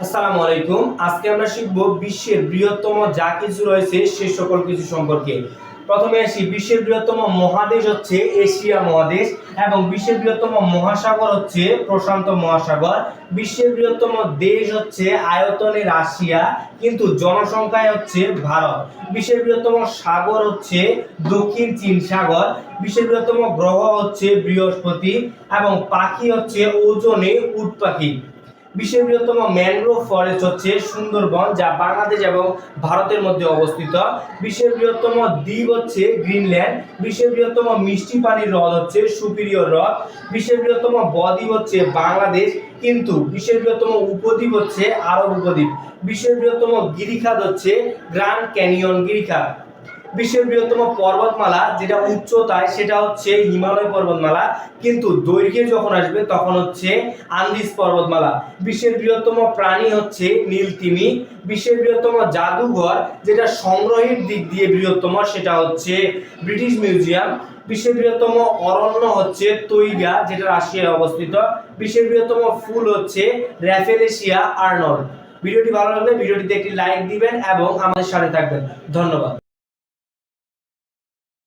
আসসালামু আলাইকুম। আজকে আমরা শিখব বিশ্বের বৃহত্তম যা কিছু রয়েছে সে সকল কিছু সম্পর্কে। প্রথমে আসি, বিশ্বের বৃহত্তম মহাদেশ হচ্ছে এশিয়া মহাদেশ এবং বিশ্বের বৃহত্তম মহাসাগর হচ্ছে প্রশান্ত মহাসাগর। বিশ্বের বৃহত্তম দেশ হচ্ছে আয়তনে রাশিয়া কিন্তু জনসংখ্যায় হচ্ছে ভারত। বিশ্বের বৃহত্তম সাগর হচ্ছে দক্ষিণ চীন সাগর। বিশ্বের বৃহত্তম গ্রহ হচ্ছে বৃহস্পতি এবং পাখি হচ্ছে ওজনে উট পাখি। বিশ্বের বৃহত্তম ম্যানগ্রোভ ফরেস্ট হচ্ছে সুন্দরবন, যা বাংলাদেশ এবং ভারতের মধ্যে অবস্থিত। বিশ্বের বৃহত্তম দ্বীপ হচ্ছে গ্রিনল্যান্ড। বিশ্বের বৃহত্তম মিষ্টি পানির হ্রদ হচ্ছে সুপিরিয়র হ্রদ। বিশ্বের বৃহত্তম বদ্বীপ হচ্ছে বাংলাদেশ কিন্তু বিশ্বের বৃহত্তম উপদ্বীপ হচ্ছে আরব উপদ্বীপ। বিশ্বের বৃহত্তম গিরিখাত হচ্ছে গ্র্যান্ড ক্যানিয়ন গিরিখাত। বিশ্বের বৃহত্তম পর্বতমালা যেটা উচ্চতায় সেটা হচ্ছে হিমালয় পর্বতমালা কিন্তু দৈর্ঘ্যে যখন আসবে তখন হচ্ছে আন্দিজ পর্বতমালা। বিশ্বের বৃহত্তম প্রাণী হচ্ছে নীলতিমি। বিশ্বের বৃহত্তম জাদুঘর যেটা সংগ্রহের দিক দিয়ে বৃহত্তম সেটা হচ্ছে ব্রিটিশ মিউজিয়াম। বিশ্বের বৃহত্তম অরণ্য হচ্ছে তৈগা যেটা রাশিয়ায় অবস্থিত। বিশ্বের বৃহত্তম ফুল হচ্ছে র্যাফেলেশিয়া আর্নল্ড। ভিডিওটি ভালো লাগলে ভিডিওটিতে একটি লাইক দিবেন এবং আমাদের সাথে থাকবেন। ধন্যবাদ।